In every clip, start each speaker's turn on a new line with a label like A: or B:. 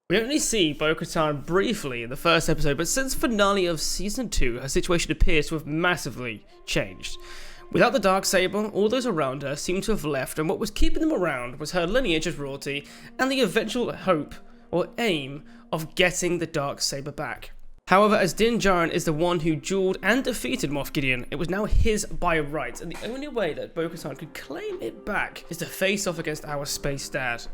A: We only see Bo Katan briefly in the first episode, but since the finale of Season 2, her situation appears to have massively changed. Without the Darksaber, all those around her seemed to have left, and what was keeping them around was her lineage as royalty and the eventual hope, or aim, of getting the Darksaber back. However, as Din Djarin is the one who dueled and defeated Moff Gideon, it was now his by right, and the only way that Bo Katan could claim it back is to face off against our space dad.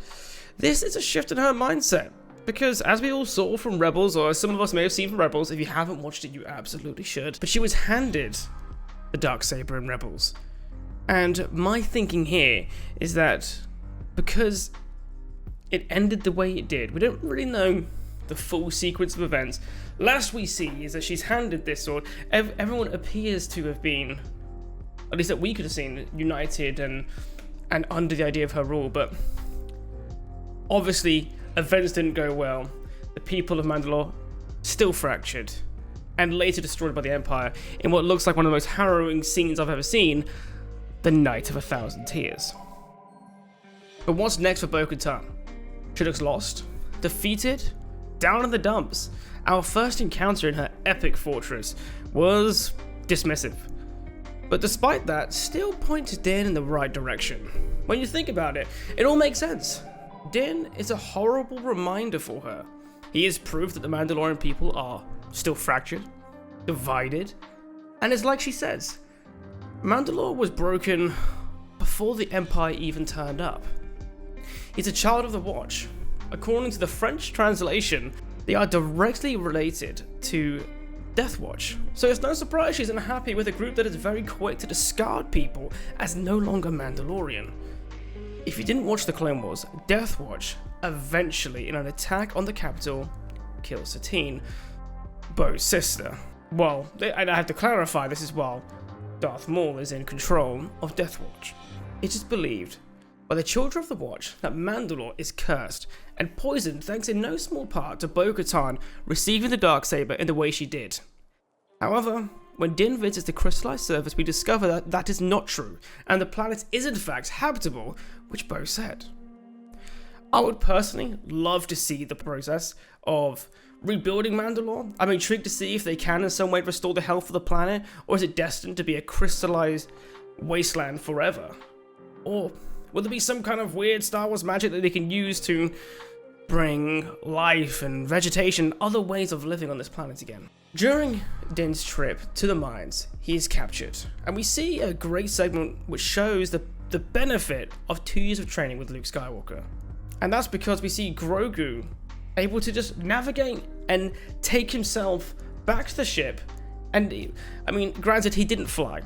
A: This is a shift in her mindset. Because, as we all saw from Rebels, or some of us may have seen from Rebels, if you haven't watched it, you absolutely should. But she was handed the Darksaber in Rebels. And my thinking here is that because it ended the way it did, we don't really know the full sequence of events. Last we see is that she's handed this sword. Everyone appears to have been, at least that we could have seen, united and under the idea of her rule. But obviously, events didn't go well. The people of Mandalore still fractured and later destroyed by the Empire in what looks like one of the most harrowing scenes I've ever seen, the Night of 1,000 Tears. But what's next for Bo Katan? She looks lost, defeated, down in the dumps. Our first encounter in her epic fortress was dismissive. But despite that, still pointed Din in the right direction. When you think about it, it all makes sense. Din is a horrible reminder for her. He is proof that the Mandalorian people are still fractured, divided, and it's like she says, Mandalore was broken before the Empire even turned up. He's a child of the Watch. According to the French translation, they are directly related to Death Watch. So it's no surprise she's unhappy with a group that is very quick to discard people as no longer Mandalorian. If you didn't watch the Clone Wars, Death Watch eventually, in an attack on the capital, kills Satine, Bo's sister. Well, and I have to clarify, this is while Darth Maul is in control of Death Watch. It is believed by the Children of the Watch that Mandalore is cursed and poisoned thanks in no small part to Bo Katan receiving the Darksaber in the way she did. However, when Din visits the crystallized surface, we discover that that is not true, and the planet is in fact habitable, which Bo said. I would personally love to see the process of rebuilding Mandalore. I'm intrigued to see if they can in some way restore the health of the planet, or is it destined to be a crystallized wasteland forever? Or will there be some kind of weird Star Wars magic that they can use to bring life and vegetation, other ways of living on this planet again? During Din's trip to the mines, he is captured, and we see a great segment which shows the benefit of 2 years of training with Luke Skywalker. And that's because we see Grogu able to just navigate and take himself back to the ship. And I mean, granted, he didn't fly,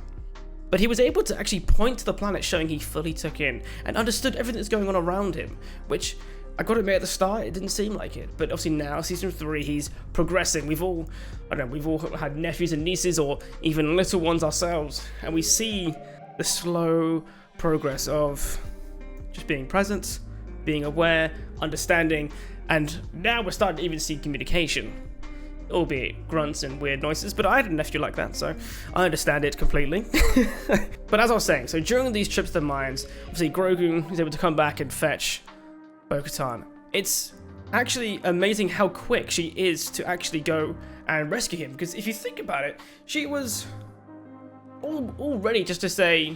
A: but he was able to actually point to the planet, showing he fully took in and understood everything that's going on around him, which I gotta admit, at the start it didn't seem like it, but obviously now, season 3, he's progressing. We've all had nephews and nieces, or even little ones ourselves, and we see the slow progress of just being present, being aware, understanding, and now we're starting to even see communication, albeit grunts and weird noises. But I had a nephew like that, so I understand it completely. But as I was saying, so during these trips to the mines, obviously Grogu is able to come back and fetch Bo Katan. It's actually amazing how quick she is to actually go and rescue him, because if you think about it, she was all ready just to say,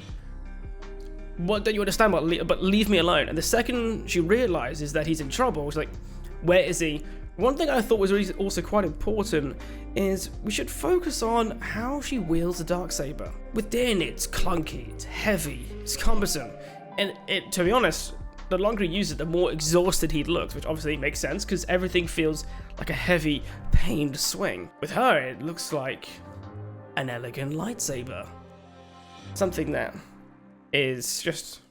A: what don't you understand, but leave me alone. And the second she realizes that he's in trouble, she's like, where is he? One thing I thought was really also quite important is we should focus on how she wields the Darksaber. With Din, it's clunky, it's heavy, it's cumbersome, and to be honest, the longer he uses it, the more exhausted he looks, which obviously makes sense because everything feels like a heavy, pained swing. With her, it looks like an elegant lightsaber. Something that is just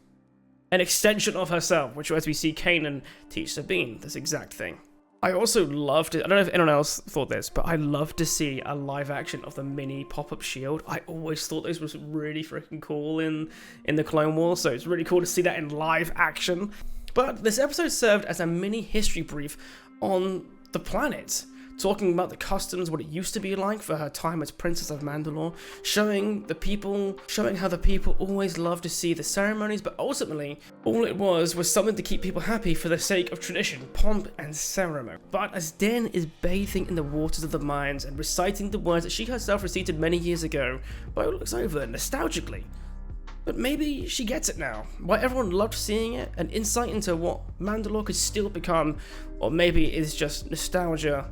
A: an extension of herself, which, as we see Kanan teach Sabine, this exact thing. I also loved it. I don't know if anyone else thought this, but I love to see a live action of the mini pop-up shield. I always thought this was really freaking cool in the Clone Wars, so it's really cool to see that in live action. But this episode served as a mini history brief on the planet, talking about the customs, what it used to be like for her time as Princess of Mandalore, showing how the people always loved to see the ceremonies, but ultimately, all it was something to keep people happy for the sake of tradition, pomp, and ceremony. But as Din is bathing in the waters of the mines and reciting the words that she herself recited many years ago, Bo looks over nostalgically. But maybe she gets it now. Why everyone loved seeing it, an insight into what Mandalore could still become, or maybe it's just nostalgia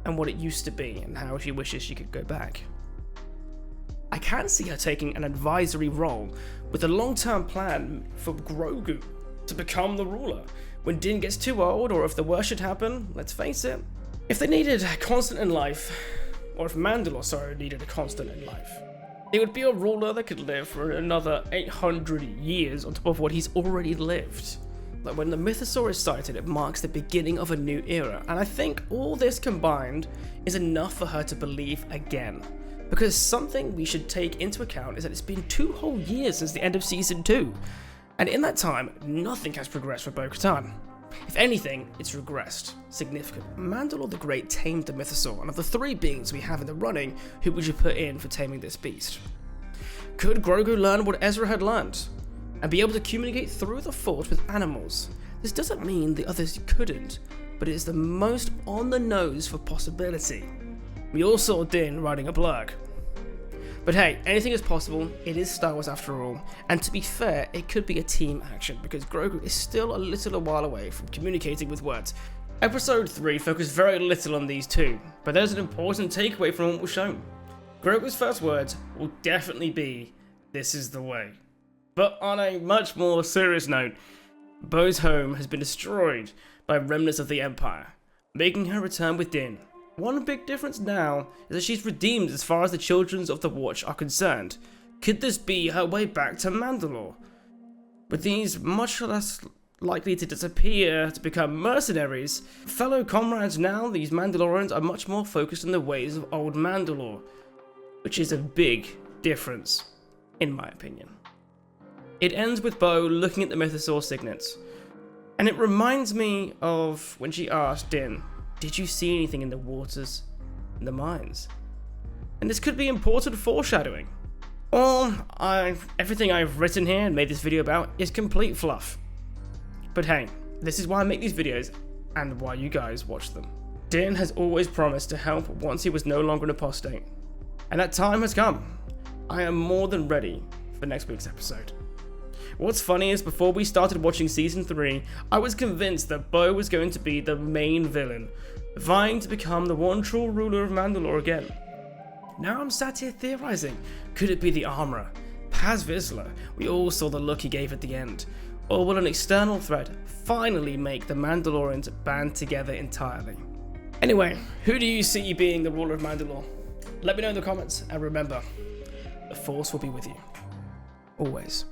A: and what it used to be and how she wishes she could go back. I can see her taking an advisory role with a long-term plan for Grogu to become the ruler. When Din gets too old, or if the worst should happen, let's face it, if they needed a constant in life, or if Mandalore, needed a constant in life, it would be a ruler that could live for another 800 years on top of what he's already lived. Like when the mythosaur is sighted, it marks the beginning of a new era, and I think all this combined is enough for her to believe again. Because something we should take into account is that it's been 2 whole years since the end of Season 2, and in that time, nothing has progressed for Bo Katan. If anything, it's regressed significantly. Mandalore the Great tamed the mythosaur, and of the 3 beings we have in the running, who would you put in for taming this beast? Could Grogu learn what Ezra had learned, and be able to communicate through the Force with animals? This doesn't mean the others couldn't, but it is the most on the nose for possibility. We all saw Din riding a blurg. But hey, anything is possible, it is Star Wars after all, and to be fair, it could be a team action, because Grogu is still a while away from communicating with words. Episode 3 focused very little on these two, but there's an important takeaway from what was shown. Grogu's first words will definitely be, "This is the way." But on a much more serious note, Bo's home has been destroyed by remnants of the Empire, making her return with Din. One big difference now is that she's redeemed as far as the Children of the Watch are concerned. Could this be her way back to Mandalore? With these much less likely to disappear to become mercenaries, fellow comrades now, these Mandalorians are much more focused on the ways of old Mandalore, which is a big difference, in my opinion. It ends with Bo looking at the mythosaur signets, and it reminds me of when she asked Din, "Did you see anything in the waters, in the mines?" And this could be important foreshadowing. Or everything I've written here and made this video about is complete fluff. But hey, this is why I make these videos and why you guys watch them. Din has always promised to help once he was no longer an apostate, and that time has come. I am more than ready for next week's episode. What's funny is before we started watching Season 3, I was convinced that Bo was going to be the main villain, vying to become the one true ruler of Mandalore again. Now I'm sat here theorizing, could it be the armorer, Paz Vizsla? We all saw the look he gave at the end. Or will an external threat finally make the Mandalorians band together entirely? Anyway, who do you see being the ruler of Mandalore? Let me know in the comments, and remember, the Force will be with you. Always.